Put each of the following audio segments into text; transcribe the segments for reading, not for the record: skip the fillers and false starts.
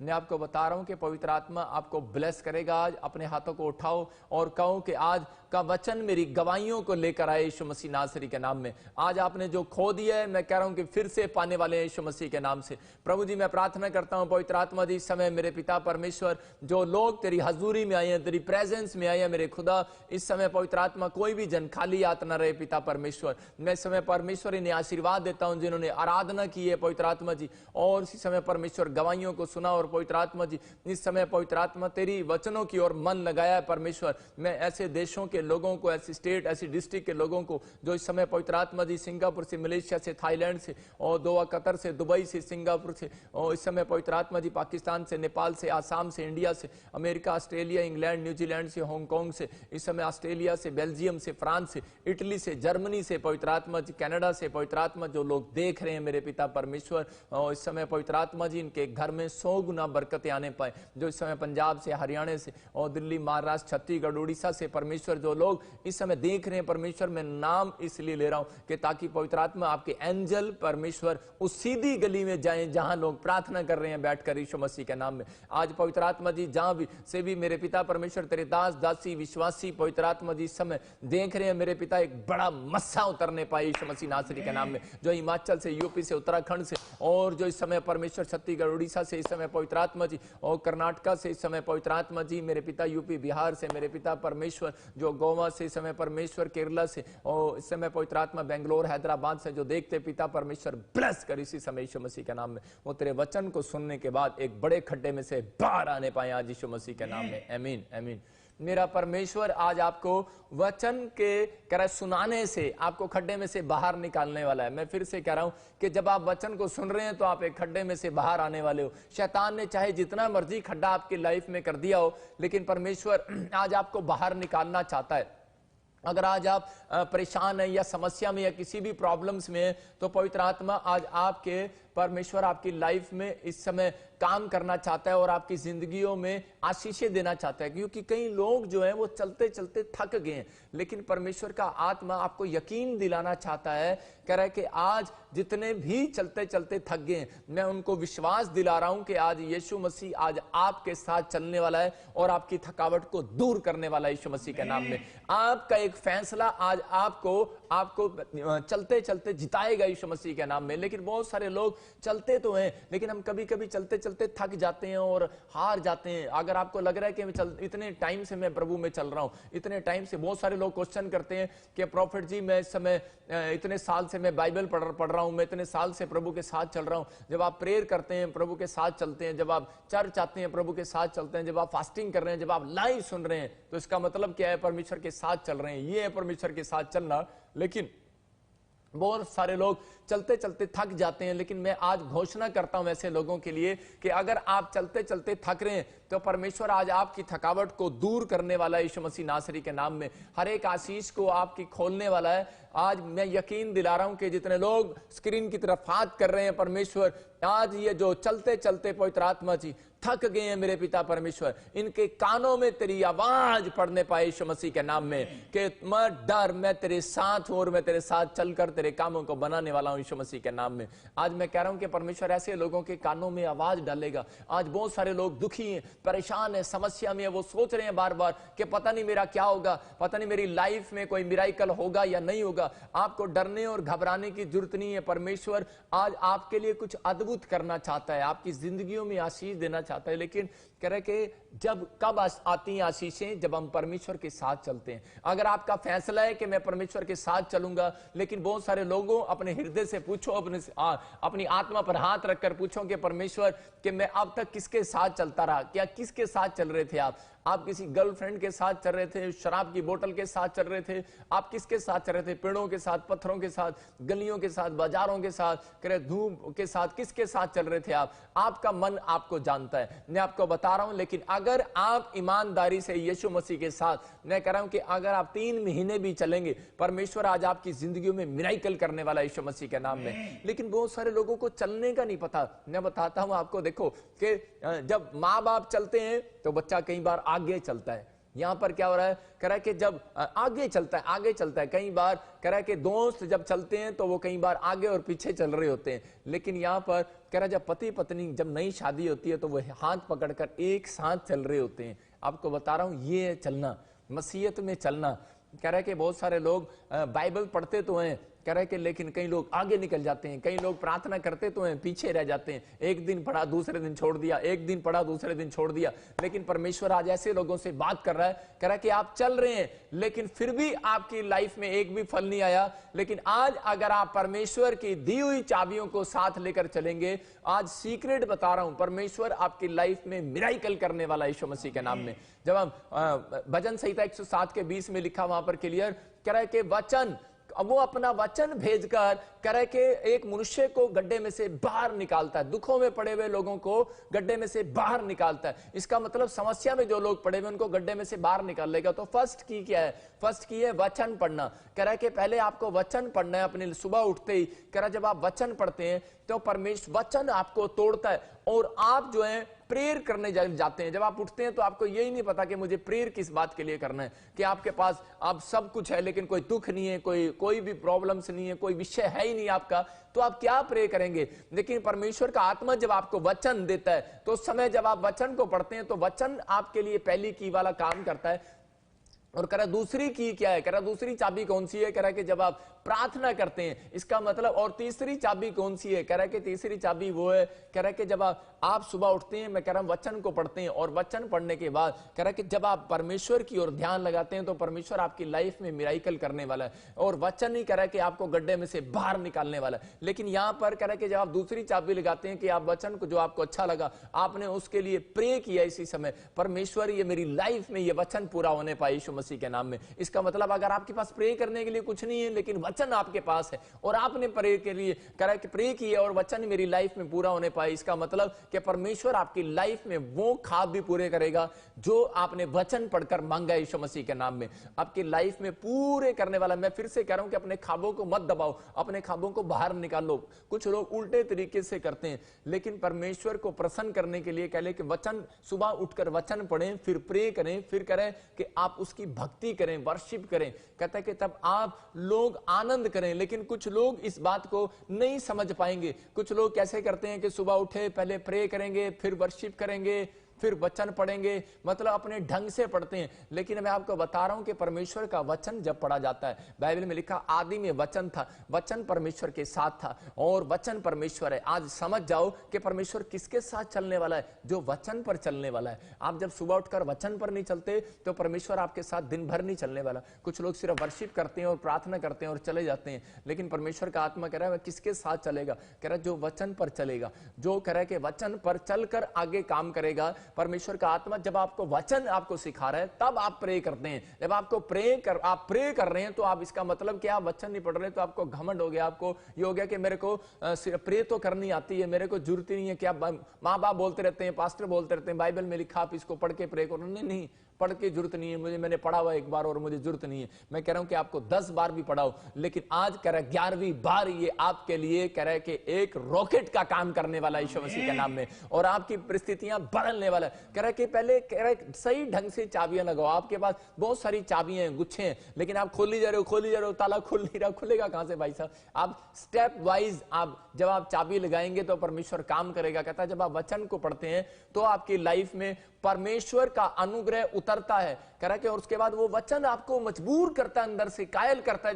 मैं आपको बता रहा हूं कि पवित्र आत्मा आपको ब्लेस करेगा। आज अपने हाथों को उठाओ और कहो कि आज का वचन मेरी गवाहियों को लेकर आए यीशु मसीह नासरी के नाम में। आज आपने जो खो दिया है, मैं कह रहा हूं कि फिर से पाने वाले हैं यीशु मसीह के नाम से। प्रभु जी, मैं प्रार्थना करता हूं पवित्र आत्मा जी, इस समय मेरे पिता परमेश्वर, जो लोग तेरी हजूरी में आए हैं, तेरी प्रेजेंस में आए हैं मेरे खुदा, इस समय पवित्र आत्मा कोई भी जन खाली हाथ न रहे पिता परमेश्वर। मैं इस समय परमेश्वर इन्हें आशीर्वाद देता हूं जिन्होंने आराधना की है पवित्र आत्मा जी, और इसी समय परमेश्वर गवाहियों को सुना। और पवित्र आत्मा जी, इस समय पवित्र आत्मा तेरी वचनों की ओर मन लगाया है परमेश्वर। मैं ऐसे देशों के लोगों को, ऐसी स्टेट, ऐसी डिस्ट्रिक्ट के लोगों को जो इस समय पवित्र आत्मा जी सिंगापुर से, मलेशिया से, थाईलैंड से, और दोहा कतर से, दुबई से, सिंगापुर से, और इस समय पवित्र आत्मा जी पाकिस्तान से, नेपाल से, आसाम से, इंडिया से, अमेरिका, ऑस्ट्रेलिया, इंग्लैंड, न्यूजीलैंड से, हांगकांग से, इस समय ऑस्ट्रेलिया से, बेल्जियम से, फ्रांस से, इटली से, जर्मनी से पवित्र आत्मा जी, कनाडा से पवित्र आत्मा, जो लोग देख रहे हैं मेरे पिता परमेश्वर, और इस समय पवित्र आत्मा जी इनके घर में 100 गुना बरकतें आने पाए। जो इस समय पंजाब से, हरियाणा से, और दिल्ली, महाराष्ट्र, छत्तीसगढ़, उड़ीसा से परमेश्वर जो लोग इस समय देख रहे हैं परमेश्वर, मैं नाम इसलिए ले रहा हूं कि ताकि पवित्र आत्मा आपके एंजल परमेश्वर उस सीधी गली में जाएं जहां लोग प्रार्थना कर रहे हैं बैठकर यीशु मसीह के नाम में। आज पवित्र आत्मा जी जहां भी से भी मेरे पिता परमेश्वर तेरे दास दासी विश्वासी पवित्र आत्मा जी इस समय देख रहे हैं मेरे पिता, एक बड़ा मस्सा उतरने पाए यीशु मसीह नासरी के नाम में। जो हिमाचल से, यूपी से, उत्तराखंड से, और जो इस समय परमेश्वर छत्तीसगढ़, उड़ीसा से, इस समय पवित्र आत्मा जी, और कर्नाटका से, इस समय पवित्र आत्मा जी मेरे पिता यूपी, बिहार से मेरे पिता परमेश्वर, जो गोवा से, इस समय परमेश्वर केरला से, और इस समय पवित्र आत्मा बेंगलोर, हैदराबाद से जो देखते पिता परमेश्वर ब्लेस कर इसी समय यीशु मसीह के नाम में। वो तेरे वचन को सुनने के बाद एक बड़े खड्डे में से बाहर आने पाए आज यीशु मसीह के नाम में। आमीन आमीन। मेरा परमेश्वर आज आपको वचन के कह सुनाने से आपको खड्डे में से बाहर निकालने वाला है। मैं फिर से कह रहा हूं कि जब आप वचन को सुन रहे हैं तो आप एक खड्डे में से बाहर आने वाले हो। शैतान ने चाहे जितना मर्जी खड्डा आपकी लाइफ में कर दिया हो, लेकिन परमेश्वर आज आपको बाहर निकालना चाहता है। अगर आज आप परेशान हैं या समस्या में या किसी भी प्रॉब्लम्स में हैं, तो पवित्र आत्मा आज आपके परमेश्वर आपकी लाइफ में इस समय काम करना चाहता है और आपकी जिंदगियों में आशीषें देना चाहता है। क्योंकि कई लोग जो हैं वो चलते चलते थक गए हैं, लेकिन परमेश्वर का आत्मा आपको यकीन दिलाना चाहता है, कह रहा है कि आज जितने भी चलते चलते थक गए हैं, मैं उनको विश्वास दिला रहा हूं कि आज यीशु मसीह आज आपके साथ चलने वाला है और आपकी थकावट को दूर करने वाला है यीशु मसीह के नाम में। आपका एक फैसला आज आपको चलते चलते जिताएगा यीशु मसीह के नाम में। लेकिन बहुत सारे लोग चलते तो हैं, लेकिन हम कभी कभी चलते चलते थक जाते हैं और हार जाते हैं। अगर आपको लग रहा है कि इतने टाइम से मैं प्रभु में चल रहा हूं, इतने टाइम से, बहुत सारे लोग क्वेश्चन करते हैं कि प्रॉफिट जी मैं इस समय इतने साल से मैं बाइबल पढ़ रहा हूं, मैं इतने साल से प्रभु के साथ चल रहा हूं। जब आप प्रेयर करते हैं प्रभु के साथ चलते हैं, जब आप चर्च आते हैं प्रभु के साथ चलते हैं, जब आप फास्टिंग कर रहे हैं, जब आप लाइव सुन रहे हैं, तो इसका मतलब क्या है? परमेश्वर के साथ चल रहे हैं। ये है परमेश्वर के साथ चलना। लेकिन बहुत सारे लोग चलते चलते थक जाते हैं। लेकिन मैं आज घोषणा करता हूं ऐसे लोगों के लिए कि अगर आप चलते चलते थक रहे हैं तो परमेश्वर आज आपकी थकावट को दूर करने वाला है यीशु मसीह नासरी के नाम में। हर एक आशीष को आपकी खोलने वाला है। आज मैं यकीन दिला रहा हूं कि जितने लोग स्क्रीन की तरफ हाथ कर रहे हैं, परमेश्वर आज ये जो चलते चलते पवित्र आत्मा जी थक गए हैं मेरे पिता परमेश्वर, इनके कानों में तेरी आवाज पड़ने पाए यीशु मसीह के नाम में कि मत डर, मैं तेरे साथ हूं और मैं तेरे साथ चलकर तेरे कामों को बनाने वाला हूं यीशु मसीह के नाम में। आज मैं कह रहा हूं कि परमेश्वर ऐसे लोगों के कानों में आवाज डालेगा। आज बहुत सारे लोग दुखी हैं, परेशान है, समस्या में है, वो सोच रहे हैं बार बार कि पता नहीं मेरा क्या होगा, पता नहीं मेरी लाइफ में कोई मिराइकल होगा या नहीं होगा। आपको डरने और घबराने की जरूरत नहीं है। परमेश्वर आज आपके लिए कुछ अद्भुत करना चाहता है, आपकी जिंदगियों में आशीष देना चाहता है। लेकिन कह रहे कि जब कब आती हैं आशीषें? जब हम परमेश्वर के साथ चलते हैं। अगर आपका फैसला है कि मैं परमेश्वर के साथ चलूंगा, लेकिन बहुत सारे लोगों अपने हृदय से पूछो, अपनी आत्मा पर हाथ रखकर पूछो कि परमेश्वर कि मैं अब तक किसके साथ चलता रहा? क्या किसके साथ चल रहे थे आप किसी गर्लफ्रेंड के साथ चल रहे थे, शराब की बोतल के साथ चल रहे थे, आप किसके साथ चल रहे थे? पेड़ों के साथ, पत्थरों के साथ, गलियों के साथ, बाजारों के साथ, धूप के साथ, किसके साथ चल रहे थे आप? आपका मन आपको जानता है, मैं आपको बता रहा हूं। लेकिन अगर आप ईमानदारी से यीशु मसीह के साथ, मैं कह रहा हूं कि अगर आप 3 महीने भी चलेंगे, परमेश्वर आज आपकी जिंदगी में मिराइकल करने वाला यीशु मसीह के नाम में। लेकिन बहुत सारे लोगों को चलने का नहीं पता। मैं बताता हूं आपको, देखो कि जब माँ बाप चलते हैं तो बच्चा कई बार आगे चलता है, यहां पर क्या हो रहा है, कह रहा है कि जब आगे चलता है, कई बार कह रहा है कि दोस्त जब चलते हैं तो वो कई बार आगे और पीछे चल रहे होते हैं, लेकिन यहां पर कह रहा है जब पति पत्नी जब नई शादी होती है तो वो हाथ पकड़कर एक साथ चल रहे होते हैं। आपको बता रहा हूं ये चलना, मसीहत में चलना। कह रहा है कि बहुत सारे लोग बाइबल पढ़ते तो हैं, कह रहा है कि लेकिन कई लोग आगे निकल जाते हैं, कई लोग प्रार्थना करते तो हैं पीछे रह जाते हैं, एक दिन पढ़ा दूसरे दिन छोड़ दिया, एक दिन पढ़ा दूसरे दिन छोड़ दिया। लेकिन परमेश्वर आज ऐसे लोगों से बात कर रहा है, कह रहा है कि आप चल रहे हैं लेकिन फिर भी आपकी लाइफ में एक भी फल नहीं आया। लेकिन आज अगर आप परमेश्वर की दी हुई चाबियों को साथ लेकर चलेंगे, आज सीक्रेट बता रहा हूं, परमेश्वर आपकी लाइफ में मिराकल करने वाला यीशु मसीह के नाम में। जब हम भजन संहिता 107 के 20 में लिखा वहां पर क्लियर कह रहा है कि वचन, अब वो अपना वचन भेजकर कह रहा है कि एक मनुष्य को गड्ढे में से बाहर निकालता है, दुखों में पड़े हुए लोगों को गड्ढे में से बाहर निकालता है। इसका मतलब समस्या में जो लोग पड़े हुए उनको गड्ढे में से बाहर निकालेगा। तो फर्स्ट की क्या है? फर्स्ट की है वचन पढ़ना। कह रहा है कि पहले आपको वचन पढ़ना है अपने सुबह उठते ही। कह रहा है जब आप वचन पढ़ते हैं तो परमेश्वर वचन आपको तोड़ता है और आप जो है प्रेयर करने जाते हैं। जब आप उठते हैं तो आपको यही नहीं पता कि मुझे प्रेयर किस बात के लिए करना है, कि आपके पास आप सब कुछ है लेकिन कोई दुख नहीं है, कोई भी प्रॉब्लम्स नहीं है, कोई विषय है ही नहीं आपका, तो आप क्या प्रे करेंगे? लेकिन परमेश्वर का आत्मा जब आपको वचन देता है तो उस समय जब आप वचन को पढ़ते हैं तो वचन आपके लिए पहली की वाला काम करता है। और कह रहा दूसरी की क्या है? कह रहा दूसरी चाबी कौन सी है? कह रहा कि जब आप प्रार्थना करते हैं, इसका मतलब। और तीसरी चाबी कौन सी है? कह रहा कि तीसरी चाबी वो है, कह रहा कि जब आप सुबह उठते हैं, मैं कह रहा हूं वचन को पढ़ते हैं, और वचन पढ़ने के बाद कह रहा कि जब आप परमेश्वर की ओर ध्यान लगाते हैं तो परमेश्वर आपकी लाइफ में मिराकल करने वाला है। और वचन नहीं कह रहा कि आपको गड्ढे में से बाहर निकालने वाला है, लेकिन यहां पर कह रहा कि जब आप दूसरी चाबी लगाते हैं कि आप वचन को जो आपको अच्छा लगा आपने उसके लिए प्रे किया, इसी समय परमेश्वर ये मेरी लाइफ में ये वचन पूरा होने पाए यीशु मसीह के नाम में। इसका मतलब अगर आपके पास प्रे करने के लिए कुछ नहीं है लेकिन वचन आपके पास है और आपने प्रे के लिए करा कि प्रे किया और वचन मेरी लाइफ में पूरा होने पाए, इसका मतलब कि परमेश्वर आपकी लाइफ में वो ख्वाब भी पूरे करेगा जो आपने वचन पढ़कर मांगा यीशु मसीह के नाम में, आपकी लाइफ में पूरे करने वाला। मैं फिर से कह रहा हूं कि अपने ख्वाबों को मत दबाओ, अपने ख्वाबों को बाहर निकालो। कुछ लोग उल्टे तरीके से करते हैं, लेकिन परमेश्वर को प्रसन्न करने के लिए कह ले कि वचन सुबह उठकर वचन पढ़ें, फिर प्रे करें, फिर करें कि आप उसकी भक्ति करें, वर्शिप करें। कहता है कि तब आप लोग आनंद करें। लेकिन कुछ लोग इस बात को नहीं समझ पाएंगे। कुछ लोग कैसे करते हैं कि सुबह उठे पहले प्रे करेंगे, फिर वर्शिप करेंगे, फिर वचन पढ़ेंगे, मतलब अपने ढंग से पढ़ते हैं। लेकिन मैं आपको बता रहा हूं कि परमेश्वर का वचन जब पढ़ा जाता है, बाइबल में लिखा आदि में वचन था, वचन परमेश्वर के साथ था और वचन परमेश्वर है। आज समझ जाओ कि परमेश्वर किसके साथ चलने वाला है? जो वचन पर चलने वाला है। आप जब सुबह उठकर वचन पर नहीं चलते तो परमेश्वर आपके साथ दिन भर नहीं चलने वाला। कुछ लोग सिर्फ वर्शिप करते हैं और प्रार्थना करते हैं और चले जाते हैं, लेकिन परमेश्वर का आत्मा कह रहा है किसके साथ चलेगा? कह रहा है जो वचन पर चलेगा, जो कह रहा है कि वचन पर चलकर आगे काम करेगा। परमेश्वर का आत्मा जब आपको वचन आपको सिखा रहा है तब आप प्रे करते हैं। जब आपको आप प्रे कर रहे हैं तो आप, इसका मतलब कि आप वचन नहीं पढ़ रहे तो आपको घमंड हो गया, आपको ये हो गया कि मेरे को प्रे तो करनी आती है, मेरे को जरूरत ही नहीं है। क्या माँ बाप बोलते रहते हैं, पास्टर बोलते रहते हैं, बाइबल में लिखा आप इसको पढ़ के प्रे करो। नहीं, पढ़ के जरूरत नहीं है, मैंने पढ़ा हुआ एक बार और मुझे जरूरत नहीं है। मैं कह रहा हूं कि आपको 10 बार भी पढ़ाओ, लेकिन आज कह रहा है 11वीं बार ये आपके लिए कह रहा है कि एक रॉकेट का काम करने वाला यीशु मसीह के नाम में, और आपकी परिस्थितियां बदलने वाला है। कह रहा है कि पहले कह रहा है सही ढंग से चाबियां लगाओ। आपके पास बहुत सारी चाबियां हैं, गुच्छे हैं, लेकिन आप खोली जा रहे हो, ताला खुल नहीं रहा। खुलेगा कहां से भाई साहब? आप स्टेप वाइज जब आप चाबी लगाएंगे तो परमेश्वर काम करेगा। कहता है जब आप वचन को पढ़ते हैं तो आपकी लाइफ में परमेश्वर का अनुग्रह उतरता है। कह रहा है कि और उसके बाद वो वचन आपको मजबूर करता है, अंदर से कायल करता है।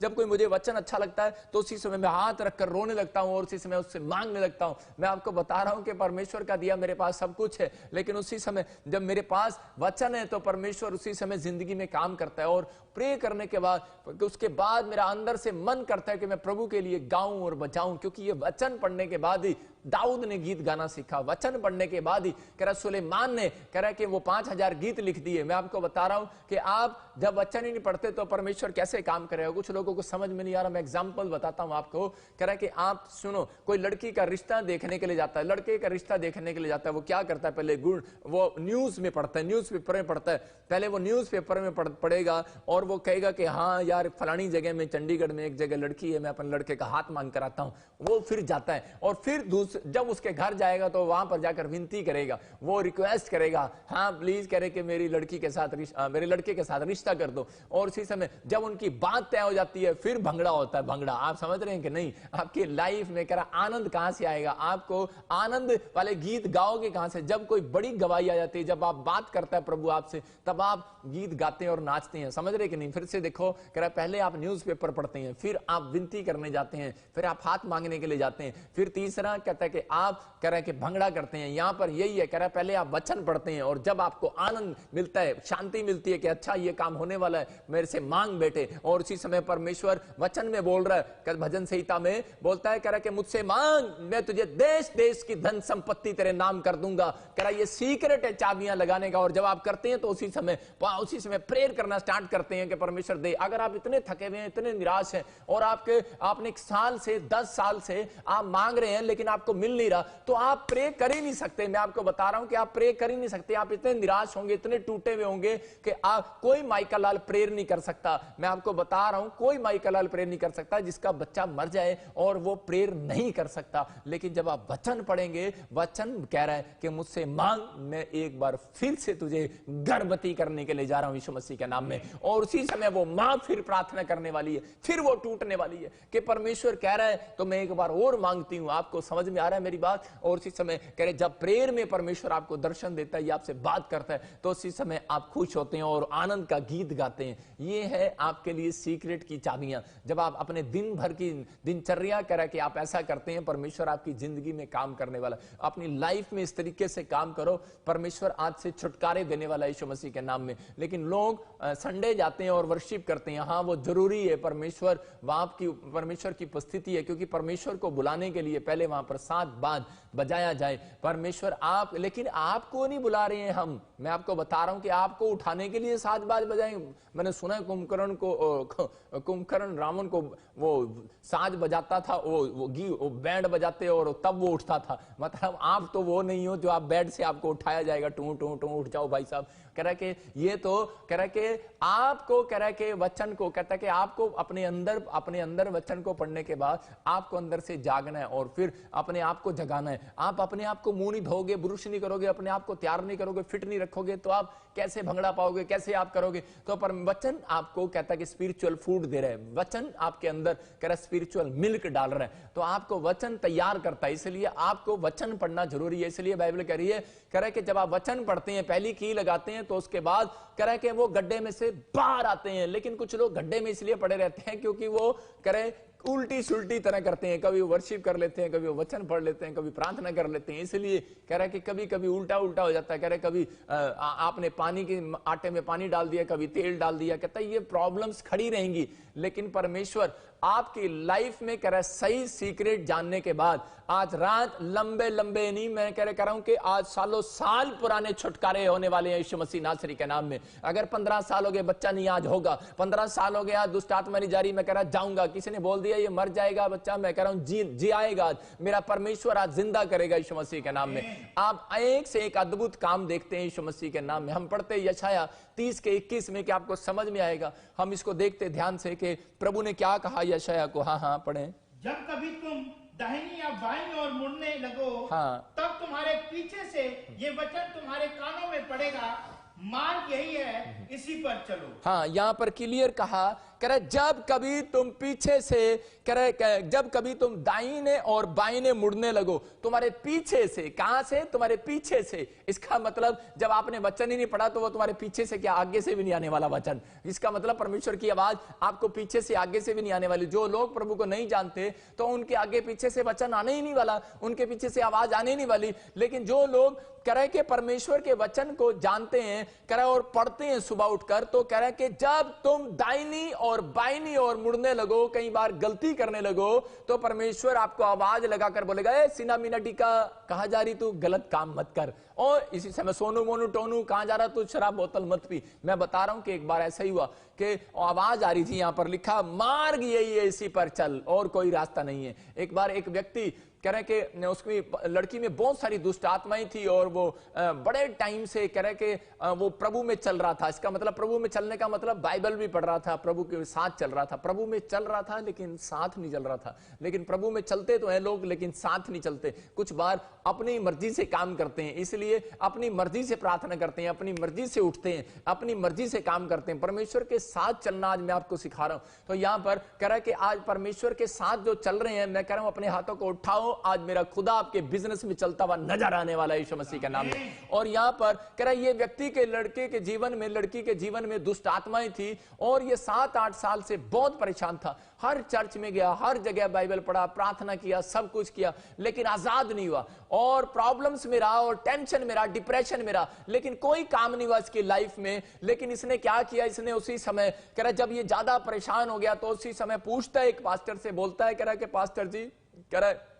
जब कोई मुझे वचन अच्छा लगता है तो उसी समय मैं हाथ रखकर रोने लगता हूं और उसी समय उससे मांगने लगता हूं। मैं आपको बता रहा हूं कि परमेश्वर का दिया मेरे पास सब कुछ है, लेकिन उसी समय जब मेरे पास वचन है तो परमेश्वर उसी समय जिंदगी में काम करता है। और प्रे करने के बाद उसके बाद मेरा अंदर से मन करता है कि मैं प्रभु के लिए गाऊं और बजाऊं, क्योंकि ये वचन पढ़ने के बाद ही दाऊद ने गीत गाना सीखा। वचन पढ़ने के बाद ही कह रहा सुलेमान ने कह रहा कि वो 5000 गीत लिख दिए। मैं आपको बता रहा हूं कि आप जब वचन ही नहीं पढ़ते तो परमेश्वर कैसे काम करेगा? कुछ लोगों को समझ में नहीं आ रहा। मैं एग्जांपल बताता हूं आपको। कह रहा कि आप सुनो, कोई लड़की का रिश्ता देखने के लिए जाता है, लड़के का रिश्ता देखने के लिए जाता है, वो क्या करता है? पहले वो न्यूज में पढ़ता है, न्यूज पेपर में पढ़ता है। पहले वो न्यूज पेपर में पढ़ेगा और वो कहेगा कि हाँ यार फलानी जगह में, चंडीगढ़ में एक जगह लड़की है, मैं अपने लड़के का हाथ मांग कर आता हूं। वो फिर जाता है और फिर जब उसके घर जाएगा तो वहां पर जाकर विनती करेगा, वो रिक्वेस्ट करेगा, हाँ प्लीज करे कि मेरे लड़के के साथ रिश्ता कर दो। और उसी समय जब उनकी बात तय हो जाती है फिर भंगड़ा होता है। भंगड़ा आप समझ रहे हैं कि नहीं? आपकी लाइफ में कह रहा आनंद कहां से आएगा? आपको आनंद वाले गीत गाओगे कहां से? जब कोई बड़ी गवाही आ जाती है, जब आप बात करता है प्रभु आपसे, तब आप गीत गाते हैं और नाचते हैं। समझ रहे कि नहीं? फिर से देखो, कह रहा पहले आप न्यूज़पेपर पढ़ते हैं, फिर आप विनती करने जाते हैं, फिर आप हाथ मांगने के लिए जाते हैं, फिर तीसरा कहता है कि आप कह रहे हैं कि भंगड़ा करते हैं। यहां पर यही है, कह रहा है पहले आप वचन पढ़ते हैं और जब आपको आनंद मिलता है, शांति मिलती है कि अच्छा ये काम होने वाला है, मेरे से मांग बैठे, और उसी समय परमेश्वर वचन में बोल रहा है, भजन संहिता में बोलता है, कह रहा है कि मुझसे मांग, मैं तुझे देश देश की धन संपत्ति तेरे नाम कर दूंगा। कह रहा ये सीक्रेट है चाबियां लगाने का। और जब आप करते हैं तो उसी समय प्रेयर करना स्टार्ट करते हैं कि परमेश्वर दे। अगर आप इतने थके हुए हैं, इतने निराश हैं और आपने 1 साल से 10 साल से आप मांग रहे हैं लेकिन आपको मिल नहीं रहा, तो आप प्रे कर ही नहीं सकते। मैं आपको बता रहा हूं कि आप प्रे कर ही नहीं सकते। आप इतने निराश होंगे, इतने टूटे हुए होंगे कि आप, कोई माइकल लाल प्रेयर नहीं कर सकता। मैं आपको बता रहा हूं, कोई माइकल लाल प्रेयर नहीं कर सकता जिसका बच्चा मर जाए और वो प्रेयर नहीं कर सकता। लेकिन जब आप वचन पढ़ेंगे, वचन कह रहा है कि मुझसे मांग, मैं एक बार फिर से तुझे गर्भवती करने के लिए जा रहा हूं यीशु मसीह के नाम में। और उसी समय वो मां फिर प्रार्थना करने वाली है, फिर वो टूटने वाली है कि परमेश्वर कह रहा है तो मैं एक बार और मांगती हूं। आपको समझ में आ रहा है मेरी बात? और उसी समय कह रहे जब प्रेयर में परमेश्वर आपको दर्शन देता है या आपसे बात करता है, तो उसी समय आप खुश होते हैं और आनंद का गीत गाते हैं। ये है आपके लिए सीक्रेट की चाबियां। जब आप अपने दिन भर की दिनचर्या कह रहा है कि आप ऐसा करते हैं, परमेश्वर आपकी जिंदगी में काम करने वाला। अपनी लाइफ में इस तरीके से काम करो, परमेश्वर आज से छुटकारे देने वाला यीशु मसीह के नाम में। लेकिन लोग संडे जाते हैं और वर्शिप करते हैं। हाँ वो जरूरी है, परमेश्वर की उपस्थिति है, क्योंकि परमेश्वर को बुलाने के लिए पहले वहां पर 7 बाज बजाया जाए। परमेश्वर लेकिन आपको नहीं बुला रहे हैं हम। मैं आपको बता रहा हूं कि आपको उठाने के लिए 7 बाज बजाएंगे। मैंने सुना है कुंभकर्ण रावण को वो साज बजाता था, वो बैंड बजाते और तब वो उठता था। मतलब आप तो वो नहीं हो जो आप बेड से आपको उठाया जाएगा, टू टू टू उठ जाओ भाई साहब। कह रहा है कि ये तो कह रहा है कि आपको, कह रहा है कि वचन को, कहता है कि आपको अपने अंदर वचन को पढ़ने के बाद आपको अंदर से जागना है और फिर अपने आप को जगाना है। आप अपने आप को मुंह नहीं धोगे, ब्रुश नहीं करोगे, अपने आप को तैयार नहीं करोगे, फिट नहीं रखोगे, तो आप कैसे भंगड़ा पाओगे? कैसे आप करोगे? तो पर वचन आपको कहता है कि स्पिरिचुअल फूड दे रहा है, वचन आपके अंदर कह रहा है स्पिरिचुअल मिल्क डाल रहा है, तो आपको वचन तैयार करता है। इसलिए आपको वचन पढ़ना जरूरी है। इसलिए बाइबल कह रही है, कह रहा है कि जब आप वचन पढ़ते हैं, पहली की लगाते हैं, तो उसके बाद कह रहा है कि वो गड्ढे में से बाहर आते हैं। लेकिन कुछ लोग गड्ढे में इसलिए पड़े रहते हैं क्योंकि वो कह रहे उल्टी सुल्टी तरह करते हैं। कभी वो वर्शिप कर लेते हैं, कभी वो वचन पढ़ लेते हैं, कभी प्रार्थना कर लेते हैं। इसलिए कह रहा है कि कभी कभी उल्टा उल्टा हो जाता है। कह रहे कभी आपने पानी के आटे में पानी डाल दिया, कभी तेल डाल दिया। कहता है ये प्रॉब्लम्स खड़ी रहेंगी, लेकिन परमेश्वर आपकी लाइफ में कह रहा है सही सीक्रेट जानने के बाद आज रात लंबे लंबे नहीं, मैं कह रहा हूं कि आज सालों साल पुराने छुटकारे होने वाले हैं यीशु मसीह नासरी के नाम में। अगर 15 साल हो गए बच्चा नहीं आज होगा, 15 साल हो गया दुष्ट आत्मा नहीं जारी, मैं कह रहा जाऊंगा, किसी ने बोल दिया ये मर जाएगा बच्चा, मैं कह रहा हूं जी आएगा। आज मेरा परमेश्वर आज जिंदा करेगा यीशु मसीह के नाम में। आप एक से एक अद्भुत काम देखते हैं यीशु मसीह के नाम में। हम पढ़ते यशाया 30 के 21 में कि आपको समझ में आएगा। हम इसको देखते ध्यान से कि प्रभु ने क्या कहा यशाया को। हाँ पढ़ें। जब कभी तुम दाहिनी या बाईं ओर मुड़ने लगो, हाँ, तब तुम्हारे पीछे से ये वचन तुम्हारे कानों में पड़ेगा, मार्ग यही है, इसी पर चलो। हाँ, यहाँ पर क्लियर कहा, कह रहे जब कभी तुम पीछे से, कह रहे जब कभी तुम दाहिने और बाईने मुड़ने लगो, तुम्हारे पीछे से। कहां से? तुम्हारे पीछे से। इसका मतलब जब आपने वचन ही नहीं पढ़ा तो वो तुम्हारे पीछे से क्या, आगे से भी नहीं आने वाला वचन। इसका मतलब परमेश्वर की आवाज आपको पीछे से आगे से भी नहीं आने वाली। जो लोग प्रभु को नहीं जानते तो उनके आगे पीछे से वचन आने ही नहीं वाला, उनके पीछे से आवाज आने ही नहीं वाली। लेकिन जो लोग कह रहे कि परमेश्वर के वचन को जानते हैं, कह रहे और पढ़ते हैं सुबह उठकर, तो कह रहे कि जब तुम दाहिनी और बाईनी ओर मुड़ने लगो, कई बार गलती करने लगो, तो परमेश्वर आपको आवाज लगाकर बोलेगा, ए सीना मीना टीका कहां जा रही, तू गलत काम मत कर। और इसी समय सोनू मोनू टोनू कहां जा रहा, तू शराब बोतल मत पी। मैं बता रहा हूं कि एक बार ऐसा ही हुआ कि आवाज आ रही थी, यहां पर लिखा मार्ग यही है, इसी पर चल, और कोई रास्ता नहीं है। एक बार एक व्यक्ति कह रहे कि उसकी लड़की में बहुत सारी दुष्ट आत्माएं थी और वो बड़े टाइम से कह रहे कि वो प्रभु में चल रहा था। इसका मतलब प्रभु में चलने का मतलब बाइबल भी पढ़ रहा था, प्रभु के साथ चल रहा था, प्रभु में चल रहा था लेकिन साथ नहीं चल रहा था। लेकिन प्रभु में चलते तो हैं लोग लेकिन साथ नहीं चलते। कुछ बार अपनी मर्जी से काम करते हैं, इसलिए अपनी मर्जी से प्रार्थना करते हैं, अपनी मर्जी से उठते हैं, अपनी मर्जी से काम करते हैं। परमेश्वर के साथ चलना आज मैं आपको सिखा रहा हूं। तो यहां पर कह रहा है कि आज परमेश्वर के साथ जो चल रहे हैं, मैं कह रहा हूं अपने हाथों को उठाओ, आज मेरा खुदा आपके बिजनेस में चलता हुआ नजर आने वाला है यीशु मसीह के नाम में। और यहां पर कह रहा है ये व्यक्ति के लड़के के जीवन में, लड़की के जीवन में दुष्ट आत्माएं थी और ये 7-8 साल से बहुत परेशान था। हर चर्च में गया, हर जगह बाइबल पढ़ा, प्रार्थना किया, सब कुछ किया, लेकिन आजाद नहीं हुआ और प्रॉब्लम्स में रहा और टेंशन में रहा, डिप्रेशन में रहा, लेकिन कोई काम नहीं हुआ इसकी लाइफ में। लेकिन इसने क्या किया, इसने उसी समय कह रहा जब ये ज्यादा परेशान हो गया तो उसी समय पूछता है, एक पास्टर से बोलता है, कह रहा कि पास्टर जी, कह रहा है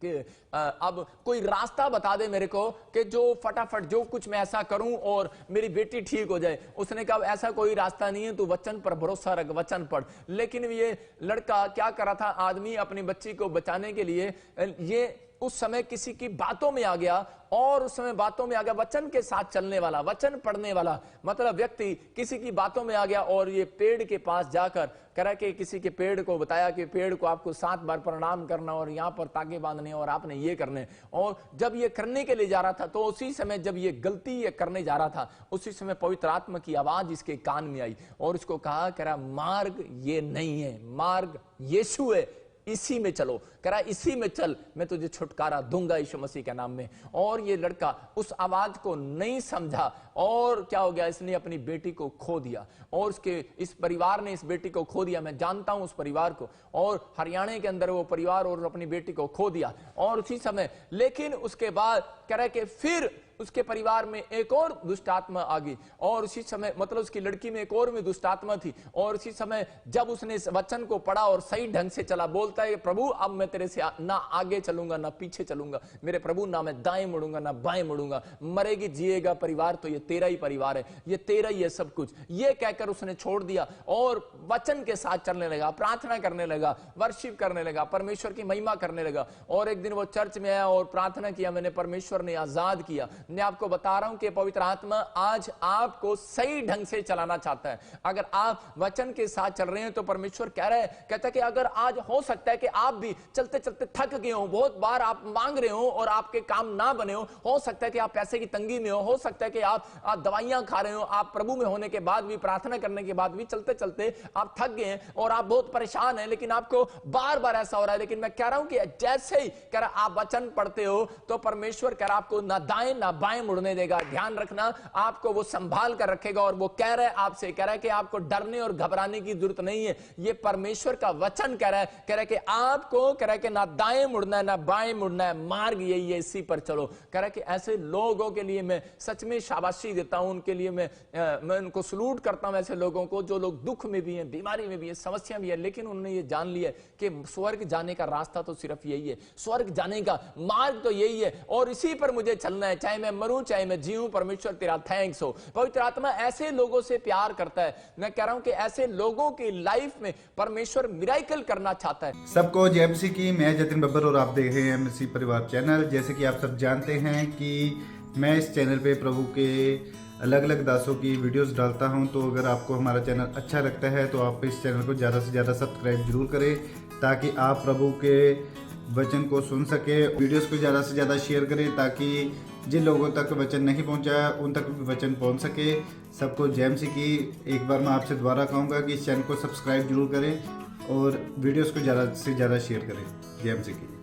कि अब कोई रास्ता बता दे मेरे को कि जो फटाफट जो कुछ मैं ऐसा करूं और मेरी बेटी ठीक हो जाए। उसने कहा ऐसा कोई रास्ता नहीं है, तू वचन पर भरोसा रख, वचन पढ़। लेकिन ये लड़का क्या कर रहा था, आदमी अपनी बच्ची को बचाने के लिए ये उस समय किसी की बातों में आ गया और उस समय बातों में आ गया, वचन के साथ चलने वाला, वचन पढ़ने वाला मतलब व्यक्ति किसी की बातों में आ गया और ये पेड़ के पास जाकर कह रहा कि किसी के पेड़ को बताया कि पेड़ को आपको 7 बार प्रणाम करना और यहां पर तागे बांधने और आपने ये करने। और जब ये करने के लिए जा रहा था तो उसी समय जब ये गलती ये करने जा रहा था, उसी समय पवित्र आत्मा की आवाज इसके कान में आई और इसको कहा, कह रहा मार्ग ये नहीं है, मार्ग यीशु है, इसी में चलो। कह रहा इसी में चल, मैं तुझे छुटकारा दूंगा यीशु मसीह के नाम में। और ये लड़का उस आवाज को नहीं समझा और क्या हो गया, इसने अपनी बेटी को खो दिया और उसके इस परिवार ने इस बेटी को खो दिया। मैं जानता हूं उस परिवार को, और हरियाणा के अंदर वो परिवार और अपनी बेटी को खो दिया। और उसी समय लेकिन उसके बाद कह रहा है कि फिर उसके परिवार में एक और दुष्ट आत्मा आ गई और उसी समय मतलब उसकी लड़की में एक और में दुष्ट आत्मा थी। और उसी समय जब उसने इस वचन को पढ़ा और सही ढंग से चला, बोलता है प्रभु अब मैं तेरे से ना आगे चलूंगा ना पीछे चलूंगा, मेरे प्रभु ना मैं दाएं मुड़ूंगा ना बाएं मुड़ूंगा, मरेगी जिएगा परिवार तो ये तेरा ही परिवार है, ये तेरा ही है सब कुछ, ये कहकर उसने छोड़ दिया और वचन के साथ चलने लगा, प्रार्थना करने लगा, वर्शिप करने लगा, परमेश्वर की महिमा करने लगा। और एक दिन वो चर्च में आया और प्रार्थना किया, मैंने परमेश्वर ने आजाद किया। मैं आपको बता रहा हूं कि पवित्र आत्मा आज आपको सही ढंग से चलाना चाहता है। अगर आप वचन के साथ चल रहे हैं तो परमेश्वर कह रहा है, कहता है कि अगर आज हो सकता है कि आप भी चलते चलते थक गए हो, बहुत बार आप मांग रहे हो और आपके काम ना बने हो सकता है कि आप पैसे की तंगी में हो सकता है कि आप दवाइयां खा रहे हो, आप प्रभु में होने के बाद भी, प्रार्थना करने के बाद भी चलते चलते आप थक गए हैं और आप बहुत परेशान हैं, लेकिन आपको बार बार ऐसा हो रहा है। लेकिन मैं कह रहा हूं कि जैसे ही कह रहा आप वचन पढ़ते हो तो परमेश्वर कह रहा आपको ना दाएं ना बाएं मुड़ने देगा। ध्यान रखना, आपको वो संभाल कर रखेगा। और वो कह रहा है आपसे, कह रहा है कि आपको डरने और घबराने की जरूरत नहीं है। ये परमेश्वर का वचन कह रहा है कि आपको कह रहा है कि ना दाएं मुड़ना है ना बाएं मुड़ना है, मार्ग यही है, इसी पर चलो। कह रहा है कि ऐसे लोगों के लिए मैं सच में शाबाशी देता हूं, उनके लिए मैं उनको सलूट करता हूं, ऐसे लोगों को जो लोग दुख में भी हैं, बीमारी में भी है, समस्या भी है, लेकिन उन्होंने ये जान लिया कि स्वर्ग जाने का रास्ता तो सिर्फ यही है, स्वर्ग जाने का मार्ग तो यही है और इसी पर मुझे चलना है, चाहे मैं मरूं चाहे मैं जीऊं। परमेश्वर तेरा थैंक्स हो। पवित्र आत्मा ऐसे लोगों से प्यार करता है। मैं कह रहा हूं कि ऐसे लोगों की लाइफ में परमेश्वर मिरेकल करना चाहता है। सबको जय मसीह की, मैं जतिन बब्बर और आप देख रहे हैं मसीह परिवार चैनल। जैसे कि आप सब जानते हैं कि मैं इस चैनल पे प्रभु के अलग अलग दासों की वीडियोस डालता हूं, तो अगर आपको हमारा चैनल अच्छा लगता है तो आप इस चैनल को ज़्यादा से ज़्यादा सब्सक्राइब जरूर करें ताकि आप प्रभु के वचन को सुन सके। वीडियोस को ज़्यादा से ज़्यादा शेयर करें ताकि जिन लोगों तक वचन नहीं पहुंचा उन तक भी वचन पहुंच सके। सबको जय मसीह की। एक बार मैं आपसे दोबारा कहूँगा कि इस चैनल को सब्सक्राइब जरूर करें और वीडियोस को ज़्यादा से ज़्यादा शेयर करें। जय मसीह की।